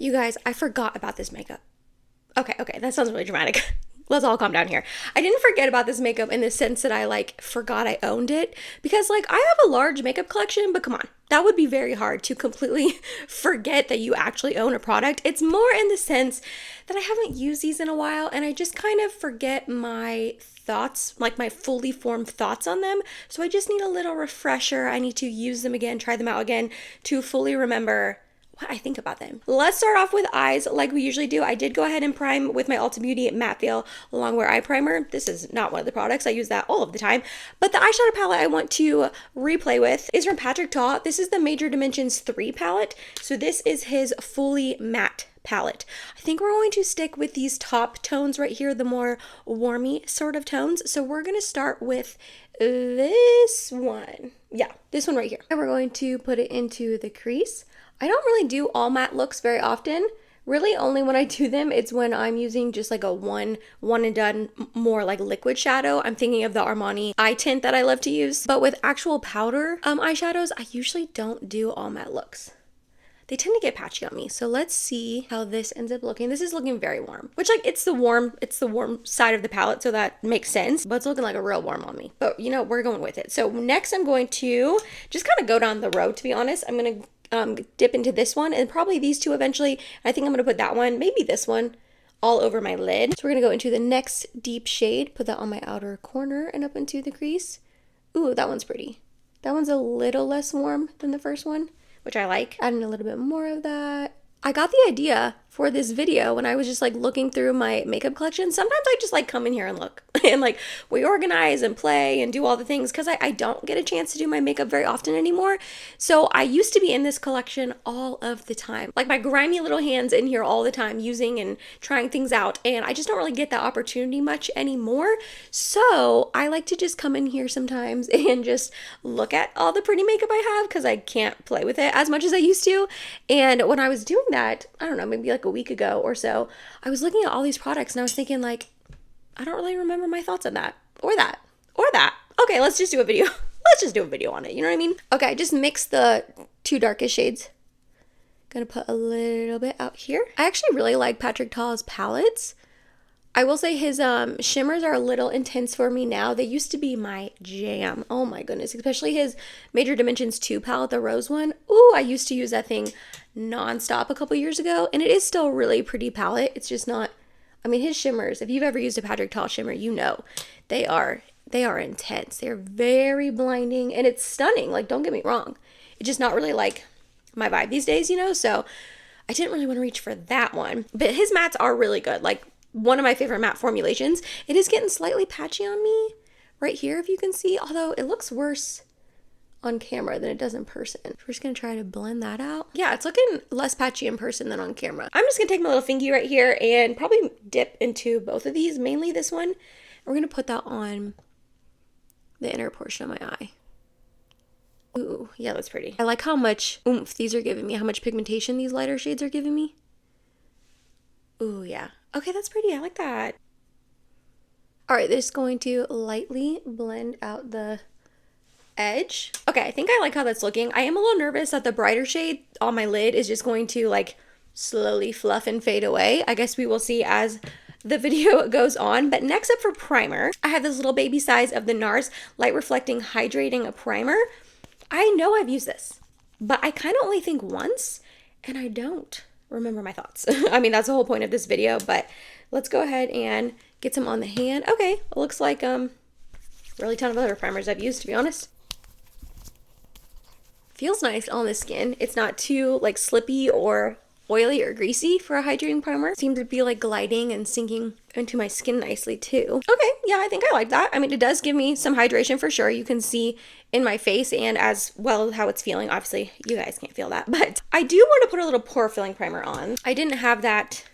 You guys, I forgot about this makeup. Okay, that sounds really dramatic. Let's all calm down here. I didn't forget about this makeup in the sense that I like forgot I owned it, because like I have a large makeup collection, but come on, that would be very hard to completely forget that you actually own a product. It's more in the sense that I haven't used these in a while and I just kind of forget my thoughts, like my fully formed thoughts on them. So I just need a little refresher. I need to use them again, try them out again to fully remember what I think about them. Let's start off with eyes like we usually do. I did go ahead and prime with my Ulta Beauty Matte Veil Longwear Eye Primer. This is not one of the products. I use that all of the time. But the eyeshadow palette I want to replay with is from Patrick Ta. This is the Major Dimensions 3 palette. So this is his fully matte palette. I think we're going to stick with these top tones right here, the more warmy sort of tones. So we're going to start with this one. Yeah, this one right here. And we're going to put it into the crease. I don't really do all matte looks very often. Really only when I do them, it's when I'm using just like a one and done, more like liquid shadow. I'm thinking of the Armani eye tint that I love to use. But with actual powder eyeshadows, I usually don't do all matte looks. They tend to get patchy on me. So let's see how this ends up looking. This is looking very warm, which like it's the warm side of the palette, so that makes sense, but it's looking like a real warm on me. But you know, we're going with it. So next I'm going to just kind of go down the road, to be honest. I'm going to dip into this one and probably these two eventually. I think I'm going to put that one, maybe this one, all over my lid. So we're going to go into the next deep shade, put that on my outer corner and up into the crease. Ooh, that one's pretty. That one's a little less warm than the first one, which I like. Adding a little bit more of that. I got the idea for this video when I was just like looking through my makeup collection. Sometimes I just like come in here and look and like we organize and play and do all the things because I don't get a chance to do my makeup very often anymore. So I used to be in this collection all of the time, like my grimy little hands in here all the time, using and trying things out, and I just don't really get that opportunity much anymore. So I like to just come in here sometimes and just look at all the pretty makeup I have because I can't play with it as much as I used to. And when I was doing that, I don't know, maybe like a week ago or so, I was looking at all these products and I was thinking like, I don't really remember my thoughts on that or that or that. Okay, let's just do a video. Let's just do a video on it. You know what I mean? Okay, I just mixed the two darkest shades. Gonna put a little bit out here. I actually really like Patrick Ta's palettes. I will say his shimmers are a little intense for me now. They used to be my jam. Oh my goodness. Especially his Major Dimensions 2 palette, the rose one. Ooh, I used to use that thing nonstop a couple years ago. And it is still a really pretty palette. It's just not, I mean, his shimmers, if you've ever used a Patrick Ta shimmer, you know they are intense. They're very blinding and it's stunning. Like, don't get me wrong. It's just not really like my vibe these days, you know? So I didn't really want to reach for that one. But his mattes are really good. Like, one of my favorite matte formulations. It is getting slightly patchy on me right here, if you can see, although it looks worse on camera than it does in person. We're just gonna try to blend that out. Yeah, it's looking less patchy in person than on camera. I'm just gonna take my little fingy right here and probably dip into both of these, mainly this one. We're gonna put that on the inner portion of my eye. Ooh, yeah, that's pretty. I like how much oomph these are giving me, how much pigmentation these lighter shades are giving me. Ooh, yeah. Okay, that's pretty. I like that. All right, just going to lightly blend out the edge. Okay, I think I like how that's looking. I am a little nervous that the brighter shade on my lid is just going to like slowly fluff and fade away. I guess we will see as the video goes on. But next up for primer, I have this little baby size of the NARS Light Reflecting Hydrating Primer. I know I've used this, but I kind of only think once, and I don't remember my thoughts. I mean, that's the whole point of this video, but let's go ahead and get some on the hand. Okay, it looks like really ton of other primers I've used, to be honest. Feels nice on the skin. It's not too like slippy or oily or greasy for a hydrating primer. Seems to be like gliding and sinking into my skin nicely too. Okay, yeah, I think I like that. I mean, it does give me some hydration for sure. You can see in my face and as well how it's feeling. Obviously, you guys can't feel that, but I do want to put a little pore filling primer on. I didn't have that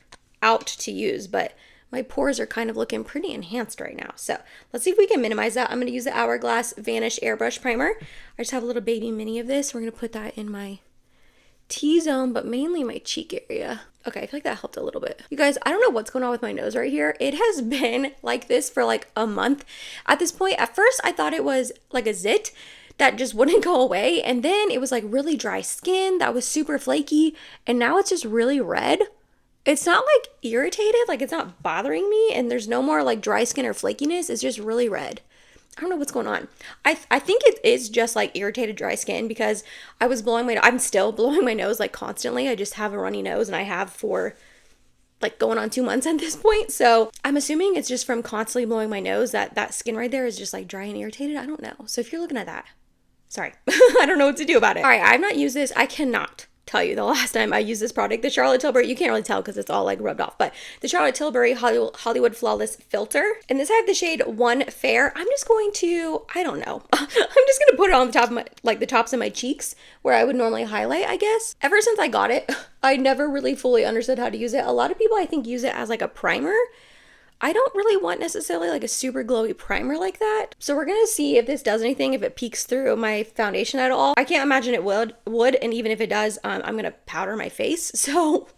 out to use, but my pores are kind of looking pretty enhanced right now. So let's see if we can minimize that. I'm going to use the Hourglass Vanish Airbrush Primer. I just have a little baby mini of this. We're going to put that in my T-zone, but mainly my cheek area. Okay, I feel like that helped a little bit. You guys, I don't know what's going on with my nose right here. It has been like this for like a month at this point. At first, I thought it was like a zit that just wouldn't go away. And then it was like really dry skin that was super flaky. And now it's just really red. It's not like irritated, like it's not bothering me. And there's no more like dry skin or flakiness. It's just really red. I don't know what's going on. I think it is just like irritated dry skin because I'm still blowing my nose like constantly. I just have a runny nose and I have for like going on 2 months at this point. So I'm assuming it's just from constantly blowing my nose that skin right there is just like dry and irritated. I don't know. So if you're looking at that, sorry, I don't know what to do about it. All right, I've not used this. I cannot tell you the last time I used this product, the Charlotte Tilbury. You can't really tell because it's all like rubbed off, but the Charlotte Tilbury Hollywood Flawless Filter. And this I have the shade 1 Fair. I'm just going to, I don't know. I'm just going to put it on the top of my, like the tops of my cheeks where I would normally highlight, I guess. Ever since I got it, I never really fully understood how to use it. A lot of people I think use it as like a primer. I don't really want necessarily like a super glowy primer like that. So we're going to see if this does anything, if it peeks through my foundation at all. I can't imagine it would. And even if it does, I'm going to powder my face. So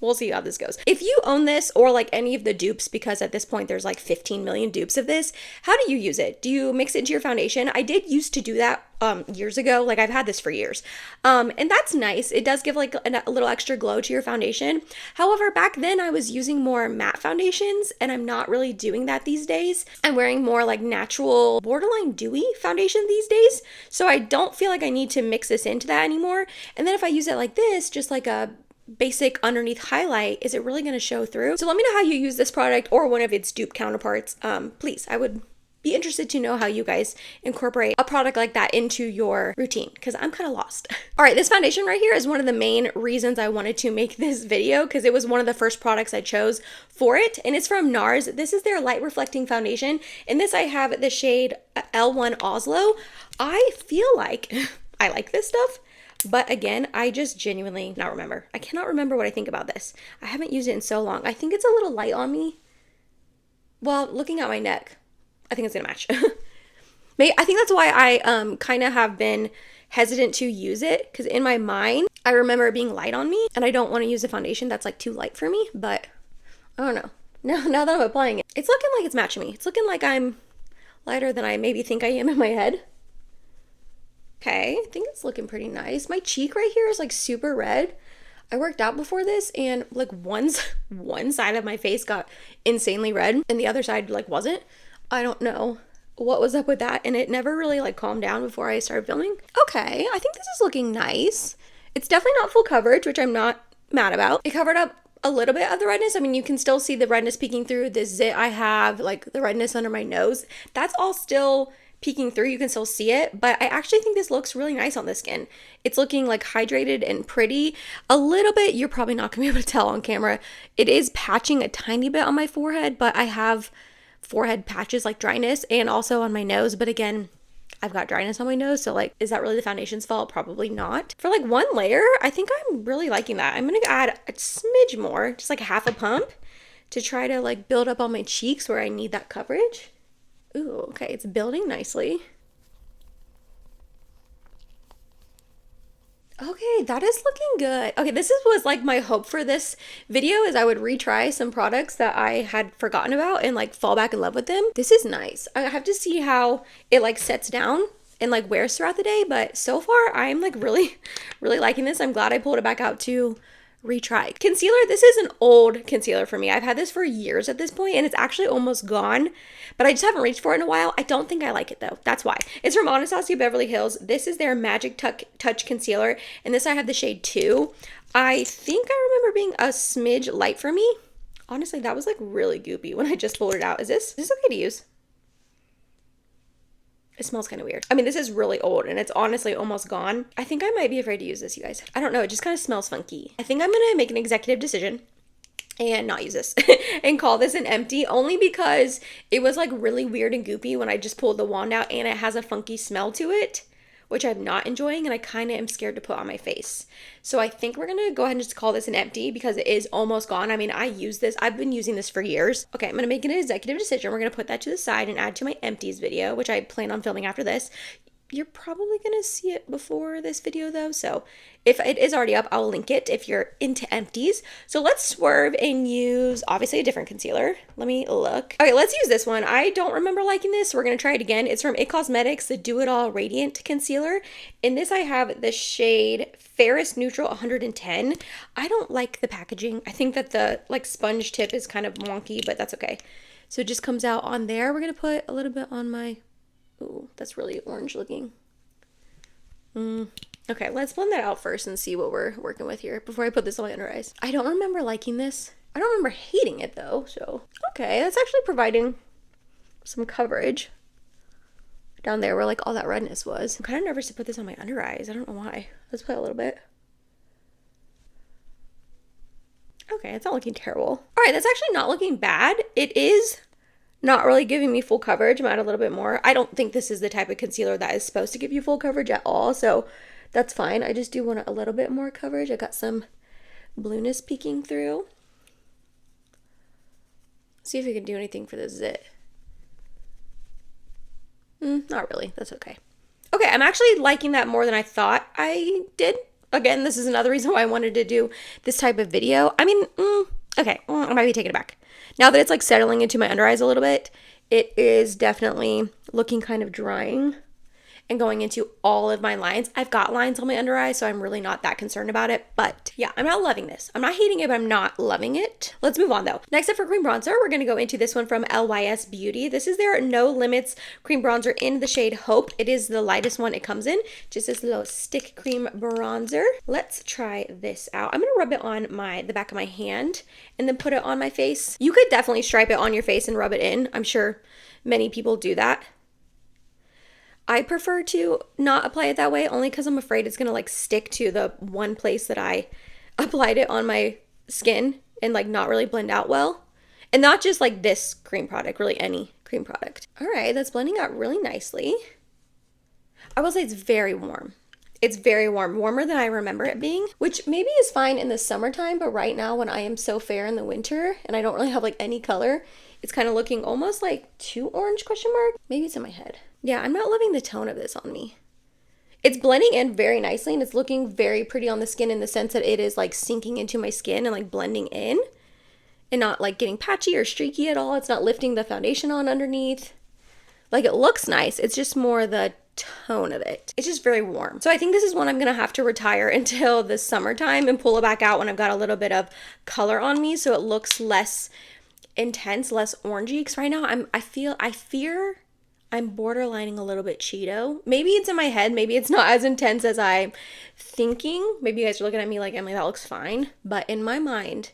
we'll see how this goes. If you own this or like any of the dupes, because at this point there's like 15 million dupes of this, how do you use it? Do you mix it into your foundation? I did used to do that years ago. Like I've had this for years. And that's nice. It does give like a little extra glow to your foundation. However, back then I was using more matte foundations and I'm not really doing that these days. I'm wearing more like natural borderline dewy foundation these days. So I don't feel like I need to mix this into that anymore. And then if I use it like this, just like a basic underneath highlight, is it really going to show through? So let me know how you use this product or one of its dupe counterparts. Please, I would be interested to know how you guys incorporate a product like that into your routine because I'm kind of lost. All right, this foundation right here is one of the main reasons I wanted to make this video because it was one of the first products I chose for it, and it's from NARS. This is their light reflecting foundation. In this I have the shade L1 Oslo. I feel like I like this stuff. But again, I just genuinely not remember. I cannot remember what I think about this. I haven't used it in so long. I think it's a little light on me. Well, looking at my neck, I think it's gonna match. I think that's why I kind of have been hesitant to use it because in my mind, I remember it being light on me and I don't want to use a foundation that's like too light for me, but I don't know. Now that I'm applying it, it's looking like it's matching me. It's looking like I'm lighter than I maybe think I am in my head. Okay, I think it's looking pretty nice. My cheek right here is like super red. I worked out before this and like one side of my face got insanely red and the other side like wasn't. I don't know what was up with that and it never really like calmed down before I started filming. Okay, I think this is looking nice. It's definitely not full coverage, which I'm not mad about. It covered up a little bit of the redness. I mean, you can still see the redness peeking through this zit I have, like the redness under my nose. That's all still peeking through. You can still see it, but I actually think this looks really nice on the skin. It's looking like hydrated and pretty. A little bit, you're probably not gonna be able to tell on camera. It is patching a tiny bit on my forehead, but I have forehead patches like dryness and also on my nose. But again, I've got dryness on my nose. So like, is that really the foundation's fault? Probably not. For like one layer, I think I'm really liking that. I'm gonna add a smidge more, just like half a pump to try to like build up on my cheeks where I need that coverage. Ooh, okay, it's building nicely. Okay, that is looking good. Okay, was like my hope for this video is I would retry some products that I had forgotten about and like fall back in love with them. This is nice. I have to see how it like sets down and like wears throughout the day, but so far I'm like really liking this. I'm glad I pulled it back out to retry. Concealer, this is an old concealer for me. I've had this for years at this point and it's actually almost gone, but I just haven't reached for it in a while. I don't think I like it though. That's why. It's from Anastasia Beverly Hills. This is their Magic Touch Concealer, and this I have the shade 2. I think I remember being a smidge light for me. Honestly, that was like really goopy when I just pulled it out. Is this okay to use? It smells kind of weird. I mean, this is really old and it's honestly almost gone. I think I might be afraid to use this, you guys. I don't know. It just kind of smells funky. I think I'm going to make an executive decision and not use this and call this an empty, only because it was like really weird and goopy when I just pulled the wand out and it has a funky smell to it, which I'm not enjoying and I kind of am scared to put on my face. So I think we're going to go ahead and just call this an empty because it is almost gone. I mean, I've been using this for years. Okay, I'm going to make an executive decision. We're going to put that to the side and add to my empties video, which I plan on filming after this. You're probably going to see it before this video though. So if it is already up, I'll link it if you're into empties. So let's swerve and use obviously a different concealer. Let me look. Okay, let's use this one. I don't remember liking this. So we're going to try it again. It's from It Cosmetics, the Do It All Radiant Concealer. In this, I have the shade Ferrous Neutral 110. I don't like the packaging. I think that the like sponge tip is kind of wonky, but that's okay. So it just comes out on there. We're going to put a little bit on my... Ooh, that's really orange looking. Okay, let's blend that out first and see what we're working with here before I put this on my under eyes. I don't remember liking this. I don't remember hating it though, so. Okay, that's actually providing some coverage down there where like all that redness was. I'm kind of nervous to put this on my under eyes. I don't know why. Let's put a little bit. Okay, it's not looking terrible. All right, that's actually not looking bad. It is not really giving me full coverage. I'm add a little bit more. I don't think this is the type of concealer that is supposed to give you full coverage at all, so that's fine. I just do want a little bit more coverage. I got some blueness peeking through. See if we can do anything for this zit. Not really. That's okay. Okay, I'm actually liking that more than I thought I did. Again, this is another reason why I wanted to do this type of video. I mean, okay, I might be taking it back. Now that it's like settling into my under eyes a little bit, it is definitely looking kind of drying and going into all of my lines. I've got lines on my under eyes, so I'm really not that concerned about it. But yeah, I'm not loving this. I'm not hating it, but I'm not loving it. Let's move on though. Next up for cream bronzer, we're going to go into this one from LYS Beauty. This is their No Limits cream bronzer in the shade Hope. It is the lightest one it comes in. Just this little stick cream bronzer. Let's try this out. I'm going to rub it on the back of my hand and then put it on my face. You could definitely stripe it on your face and rub it in. I'm sure many people do that. I prefer to not apply it that way only because I'm afraid it's going to like stick to the one place that I applied it on my skin and like not really blend out well. And not just like this cream product, really any cream product. All right, that's blending out really nicely. I will say it's very warm. It's very warm, warmer than I remember it being, which maybe is fine in the summertime, but right now when I am so fair in the winter and I don't really have like any color, it's kind of looking almost like too orange question mark. Maybe it's in my head. Yeah, I'm not loving the tone of this on me. It's blending in very nicely and it's looking very pretty on the skin in the sense that it is like sinking into my skin and like blending in and not like getting patchy or streaky at all. It's not lifting the foundation on underneath. Like it looks nice. It's just more the tone of it. It's just very warm. So I think this is one I'm going to have to retire until the summertime and pull it back out when I've got a little bit of color on me so it looks less intense, less orangey. Because right now I fear I'm borderlining a little bit Cheeto. Maybe it's in my head. Maybe it's not as intense as I'm thinking. Maybe you guys are looking at me like, Emily, that looks fine. But in my mind,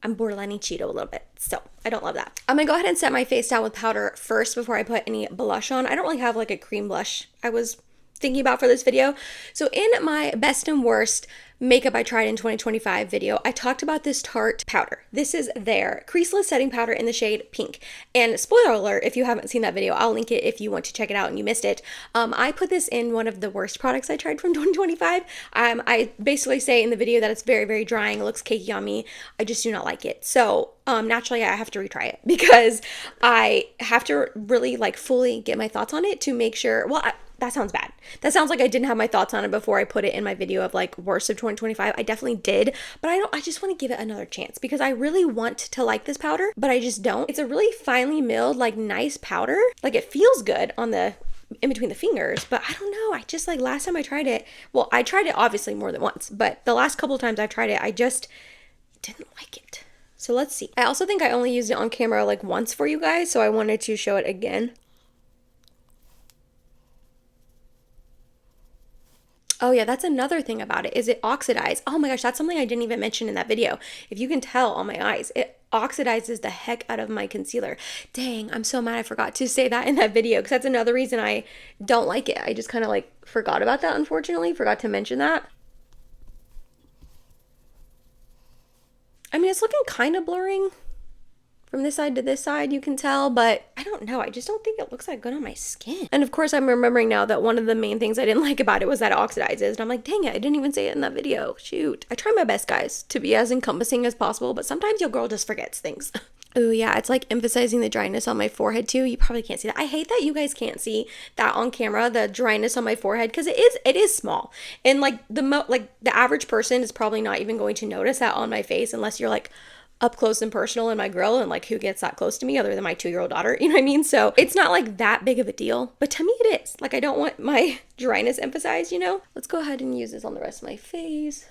I'm borderlining Cheeto a little bit. So I don't love that. I'm going to go ahead and set my face down with powder first before I put any blush on. I don't really have like a cream blush I was thinking about for this video. So in my best and worst makeup I tried in 2025 video, I talked about this Tarte powder. This is their creaseless setting powder in the shade Pink. And spoiler alert, if you haven't seen that video, I'll link it if you want to check it out and you missed it. I put this in one of the worst products I tried from 2025. I basically say in the video that it's very, very drying. It looks cakey on me. I just do not like it. So naturally I have to retry it because I have to really like fully get my thoughts on it to make sure, well, that sounds bad. That sounds like I didn't have my thoughts on it before I put it in my video of like worst of 2025. I definitely did, but I just want to give it another chance because I really want to like this powder, but I just don't. It's a really finely milled, like nice powder. Like it feels good on the in between the fingers, but I don't know. I just like last time I tried it, well, I tried it obviously more than once, but the last couple of times I've tried it, I just didn't like it. So let's see. I also think I only used it on camera like once for you guys, so I wanted to show it again. Oh yeah, that's another thing about it, is it oxidized. Oh my gosh, that's something I didn't even mention in that video. If you can tell on my eyes, it oxidizes the heck out of my concealer. Dang, I'm so mad I forgot to say that in that video because that's another reason I don't like it. I just kind of like forgot about that, unfortunately. Forgot to mention that. I mean, it's looking kind of blurring. From this side to this side, you can tell, but I don't know. I just don't think it looks that good on my skin. And of course, I'm remembering now that one of the main things I didn't like about it was that it oxidizes. And I'm like, dang it, I didn't even say it in that video. Shoot. I try my best, guys, to be as encompassing as possible, but sometimes your girl just forgets things. Oh yeah, it's like emphasizing the dryness on my forehead too. You probably can't see that. I hate that you guys can't see that on camera, the dryness on my forehead, because it is small. And like the average person is probably not even going to notice that on my face unless you're like up close and personal in my grill, and like who gets that close to me other than my 2-year-old daughter, you know what I mean? So it's not like that big of a deal, but to me it is. Like I don't want my dryness emphasized, you know? Let's go ahead and use this on the rest of my face.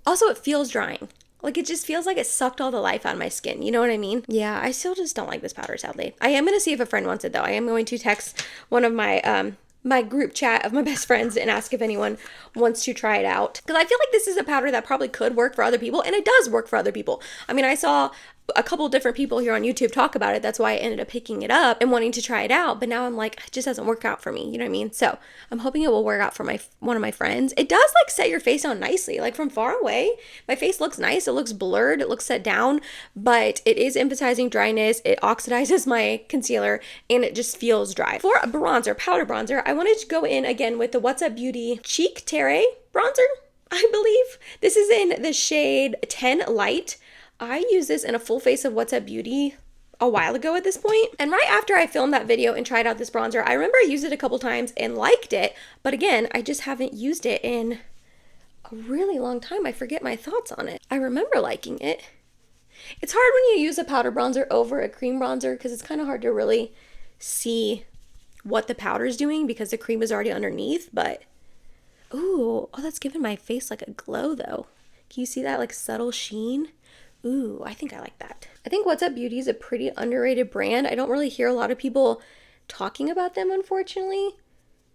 Also, it feels drying. Like it just feels like it sucked all the life out of my skin. You know what I mean? Yeah, I still just don't like this powder, sadly. I am going to see if a friend wants it though. I am going to text one of my group chat of my best friends and ask if anyone wants to try it out. Because I feel like this is a powder that probably could work for other people, and it does work for other people. I mean, I saw a couple different people here on YouTube talk about it. That's why I ended up picking it up and wanting to try it out. But now I'm like, it just doesn't work out for me. You know what I mean? So I'm hoping it will work out for one of my friends. It does like set your face on nicely. Like from far away, my face looks nice. It looks blurred. It looks set down, but it is emphasizing dryness. It oxidizes my concealer and it just feels dry. For a bronzer, powder bronzer, I wanted to go in again with the What's Up Beauty Cheek Terre bronzer, I believe. This is in the shade 10 Light. I used this in a full face of What's Up Beauty a while ago at this point. And right after I filmed that video and tried out this bronzer, I remember I used it a couple times and liked it. But again, I just haven't used it in a really long time. I forget my thoughts on it. I remember liking it. It's hard when you use a powder bronzer over a cream bronzer because it's kind of hard to really see what the powder is doing because the cream is already underneath. But, ooh, oh, that's giving my face like a glow though. Can you see that like subtle sheen? Ooh, I think I like that. I think What's Up Beauty is a pretty underrated brand. I don't really hear a lot of people talking about them, unfortunately.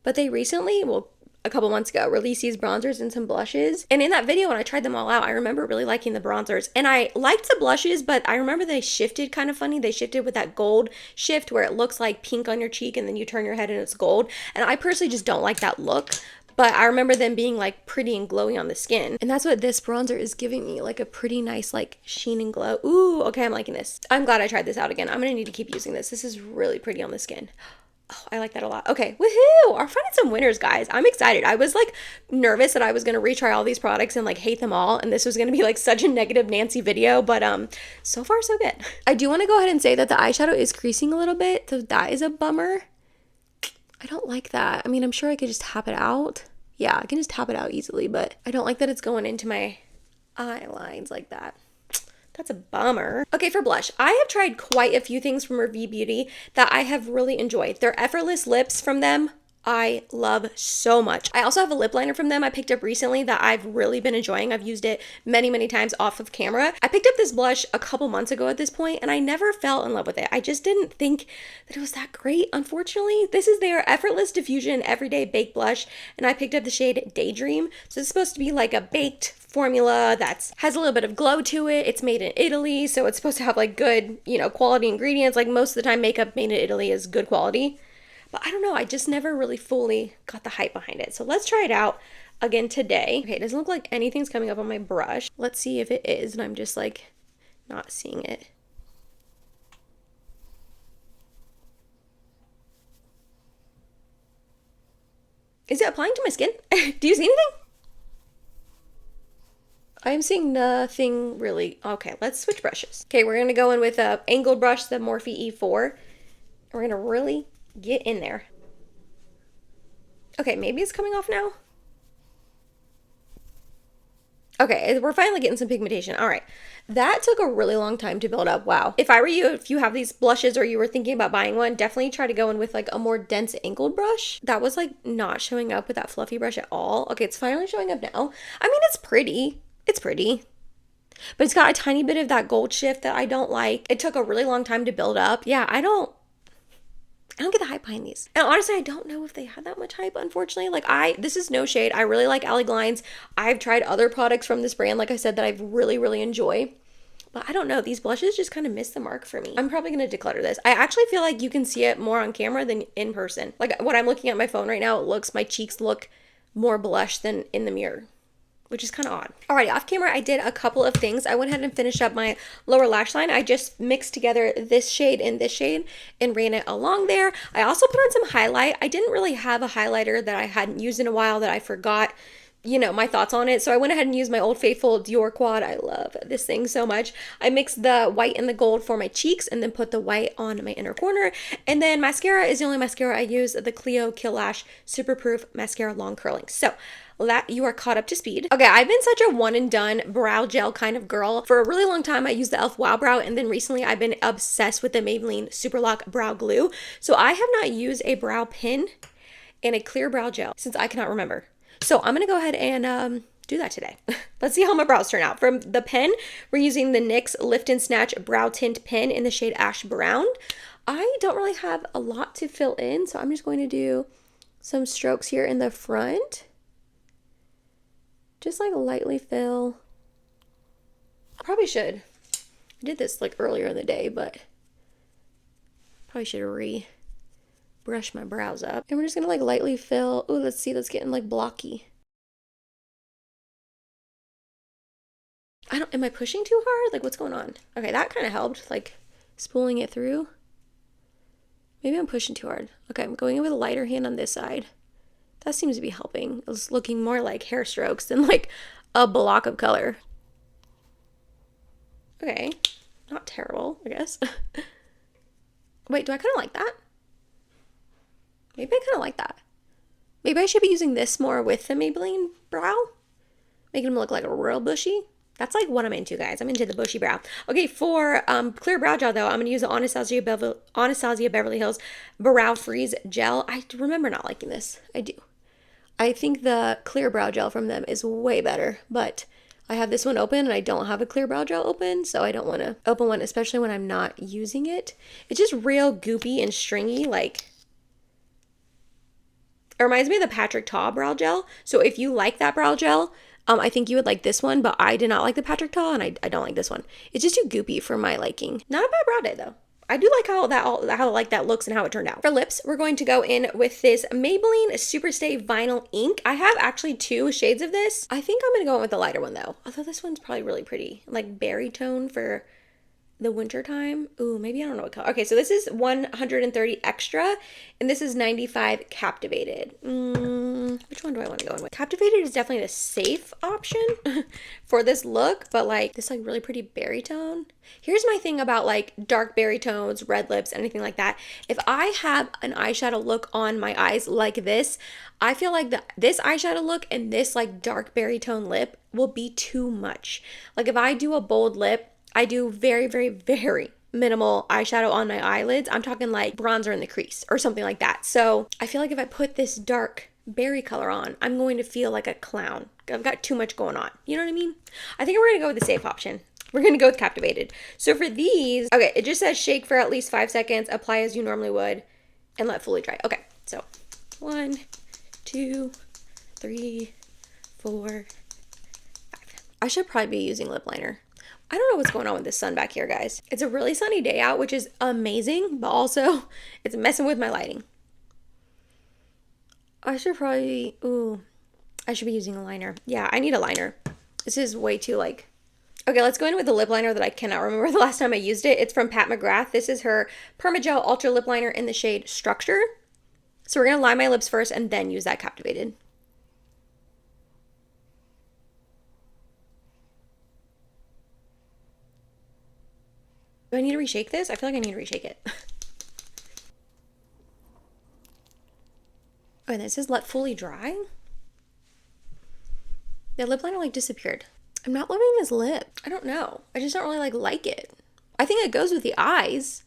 But they recently, well, a couple months ago, released these bronzers and some blushes. And in that video, when I tried them all out, I remember really liking the bronzers. And I liked the blushes, but I remember they shifted kind of funny. They shifted with that gold shift where it looks like pink on your cheek and then you turn your head and it's gold. And I personally just don't like that look. But I remember them being like pretty and glowy on the skin. And that's what this bronzer is giving me, like a pretty nice like sheen and glow. Ooh, okay, I'm liking this. I'm glad I tried this out again. I'm gonna need to keep using this. This is really pretty on the skin. Oh, I like that a lot. Okay, woohoo! We're finding some winners, guys. I'm excited. I was like nervous that I was gonna retry all these products and like hate them all, and this was gonna be like such a negative Nancy video, but so far so good. I do wanna go ahead and say that the eyeshadow is creasing a little bit, so that is a bummer. I don't like that. I mean, I'm sure I could just tap it out. Yeah, I can just tap it out easily, but I don't like that it's going into my eye lines like that. That's a bummer. Okay, for blush, I have tried quite a few things from Review Beauty that I have really enjoyed. Their Effortless Lips from them, I love so much. I also have a lip liner from them I picked up recently that I've really been enjoying. I've used it many, many times off of camera. I picked up this blush a couple months ago at this point and I never fell in love with it. I just didn't think that it was that great, unfortunately. This is their Effortless Diffusion Everyday Baked Blush and I picked up the shade Daydream. So it's supposed to be like a baked formula that has a little bit of glow to it. It's made in Italy, so it's supposed to have like good, quality ingredients. Like most of the time makeup made in Italy is good quality. But I don't know, I just never really fully got the hype behind it. So let's try it out again today. Okay, it doesn't look like anything's coming up on my brush. Let's see if it is, and I'm just like not seeing it. Is it applying to my skin? Do you see anything? I'm seeing nothing really. Okay, let's switch brushes. Okay, we're gonna go in with a angled brush, the Morphe E4. We're gonna really get in there. Okay, maybe it's coming off now. Okay, we're finally getting some pigmentation. All right, that took a really long time to build up. Wow. If I were you, if you have these blushes or you were thinking about buying one, definitely try to go in with like a more dense angled brush. That was like not showing up with that fluffy brush at all. Okay, it's finally showing up now. I mean, it's pretty. It's pretty. But it's got a tiny bit of that gold shift that I don't like. It took a really long time to build up. Yeah, I don't get the hype behind these. And honestly, I don't know if they had that much hype, unfortunately. Like this is no shade. I really like Alley Glines. I've tried other products from this brand, like I said, that I've really, really enjoyed. But I don't know, these blushes just kind of missed the mark for me. I'm probably going to declutter this. I actually feel like you can see it more on camera than in person. Like when I'm looking at my phone right now, my cheeks look more blushed than in the mirror, which is kind of odd. Alrighty, off camera, I did a couple of things. I went ahead and finished up my lower lash line. I just mixed together this shade and this shade and ran it along there. I also put on some highlight. I didn't really have a highlighter that I hadn't used in a while that I forgot you know, my thoughts on it. So I went ahead and used my Old Faithful Dior Quad. I love this thing so much. I mixed the white and the gold for my cheeks and then put the white on my inner corner. And then mascara is the only mascara I use, the Clio Kill Lash Super Proof Mascara Long Curling. So that you are caught up to speed. Okay, I've been such a one and done brow gel kind of girl. For a really long time, I used the e.l.f. Wow Brow, and then recently I've been obsessed with the Maybelline Super Lock Brow Glue. So I have not used a brow pin and a clear brow gel since I cannot remember. So I'm gonna go ahead and do that today. Let's see how my brows turn out. From the pen, we're using the NYX Lift and Snatch Brow Tint Pen in the shade Ash Brown. I don't really have a lot to fill in, so I'm just going to do some strokes here in the front. Just like lightly fill. I probably should. I did this like earlier in the day, but probably should brush my brows up. And we're just gonna like lightly fill. Oh, let's see, that's getting like blocky. Am I pushing too hard? Like, what's going on? Okay, that kind of helped, like spooling it through. Maybe I'm pushing too hard. Okay, I'm going in with a lighter hand on this side. That seems to be helping. It's looking more like hair strokes than like a block of color. Okay, not terrible, I guess. Wait, do I kind of like that? Maybe I kind of like that. Maybe I should be using this more with the Maybelline brow. Making them look like a real bushy. That's like what I'm into, guys. I'm into the bushy brow. Okay, for clear brow gel, though, I'm going to use the Anastasia Beverly Hills Brow Freeze Gel. I remember not liking this. I do. I think the clear brow gel from them is way better, but I have this one open and I don't have a clear brow gel open, so I don't want to open one, especially when I'm not using it. It's just real goopy and stringy, like... It reminds me of the Patrick Ta brow gel. So if you like that brow gel, I think you would like this one, but I did not like the Patrick Ta, and I don't like this one. It's just too goopy for my liking. Not a bad brow day, though. I do like how that looks and how it turned out. For lips, we're going to go in with this Maybelline Superstay Vinyl Ink. I have actually 2 shades of this. I think I'm going to go in with the lighter one, though. Although this one's probably really pretty. Like berry tone for the winter time. Ooh, maybe I don't know what color. Okay, so this is 130 extra, and this is 95 captivated. Which one do I want to go in with? Captivated is definitely the safe option for this look, but like this like really pretty berry tone. Here's my thing about like dark berry tones, red lips, anything like that. If I have an eyeshadow look on my eyes like this, I feel like this eyeshadow look and this like dark berry tone lip will be too much. Like if I do a bold lip, I do very, very, very minimal eyeshadow on my eyelids. I'm talking like bronzer in the crease or something like that. So I feel like if I put this dark berry color on, I'm going to feel like a clown. I've got too much going on. You know what I mean? I think we're going to go with the safe option. We're going to go with Captivated. So for these, okay, it just says shake for at least 5 seconds, apply as you normally would, and let fully dry. Okay, so 1, 2, 3, 4, 5. I should probably be using lip liner. I don't know what's going on with this sun back here, guys. It's a really sunny day out, which is amazing, but also it's messing with my lighting. I should probably, I should be using a liner. Yeah, I need a liner. This is way too like, okay, let's go in with the lip liner that I cannot remember the last time I used it. It's from Pat McGrath. This is her Permagel Ultra Lip Liner in the shade Structure. So we're going to line my lips first and then use that Captivated. Do I need to reshake this? I feel like I need to reshake it. Oh, and it says let fully dry? The lip liner like disappeared. I'm not loving this lip. I don't know. I just don't really like it. I think it goes with the eyes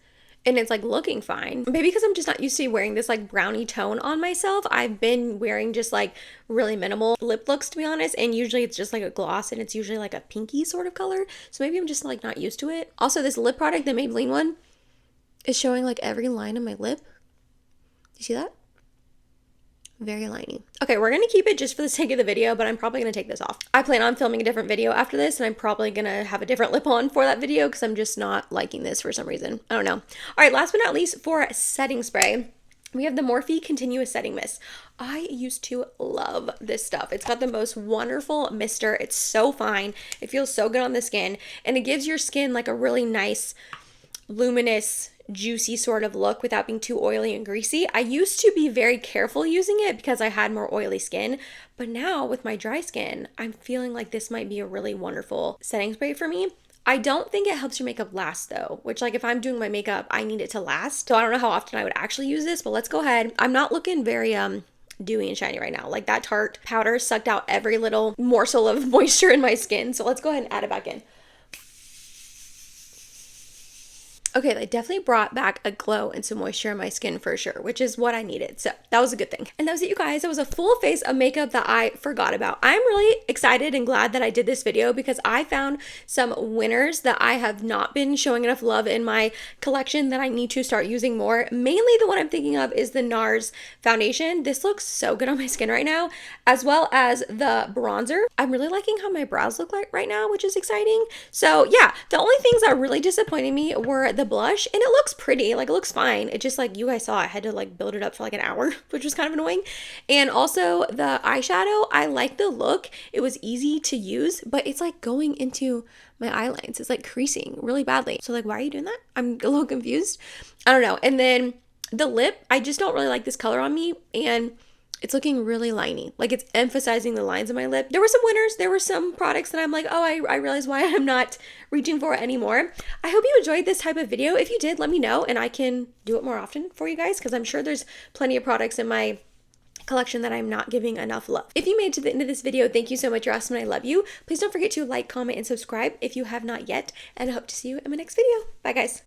and it's like looking fine. Maybe because I'm just not used to wearing this like brownie tone on myself. I've been wearing just like really minimal lip looks, to be honest, and usually it's just like a gloss and it's usually like a pinky sort of color. So maybe I'm just like not used to it. Also, this lip product, the Maybelline one, is showing like every line of my lip. You see that? Very liney. Okay, we're gonna keep it just for the sake of the video, but I'm probably gonna take this off. I plan on filming a different video after this, and I'm probably gonna have a different lip on for that video because I'm just not liking this for some reason. I don't know. All right, last but not least, for setting spray, we have the Morphe Continuous Setting Mist. I used to love this stuff. It's got the most wonderful mister. It's so fine. It feels so good on the skin, and it gives your skin like a really nice luminous, juicy sort of look without being too oily and greasy. I used to be very careful using it because I had more oily skin, but now with my dry skin, I'm feeling like this might be a really wonderful setting spray for me. I don't think it helps your makeup last though, which like if I'm doing my makeup, I need it to last. So I don't know how often I would actually use this, but let's go ahead. I'm not looking very dewy and shiny right now. Like that Tarte powder sucked out every little morsel of moisture in my skin. So let's go ahead and add it back in. Okay, they definitely brought back a glow and some moisture in my skin for sure, which is what I needed. So that was a good thing. And that was it, you guys. That was a full face of makeup that I forgot about. I'm really excited and glad that I did this video because I found some winners that I have not been showing enough love in my collection that I need to start using more. Mainly the one I'm thinking of is the NARS foundation. This looks so good on my skin right now, as well as the bronzer. I'm really liking how my brows look like right now, which is exciting. So yeah, the only things that really disappointed me were the blush, and it looks pretty, like it looks fine. It just, like you guys saw, I had to like build it up for like an hour, which was kind of annoying. And also the eyeshadow, I like the look. It was easy to use, but it's like going into my eye lines. It's like creasing really badly. So like, why are you doing that? I'm a little confused. I don't know. And then the lip, I just don't really like this color on me, and it's looking really liney. Like it's emphasizing the lines of my lip. There were some winners. There were some products that I'm like, oh, I realize why I'm not reaching for it anymore. I hope you enjoyed this type of video. If you did, let me know and I can do it more often for you guys because I'm sure there's plenty of products in my collection that I'm not giving enough love. If you made it to the end of this video, thank you so much. You're awesome and I love you. Please don't forget to like, comment, and subscribe if you have not yet. And I hope to see you in my next video. Bye, guys.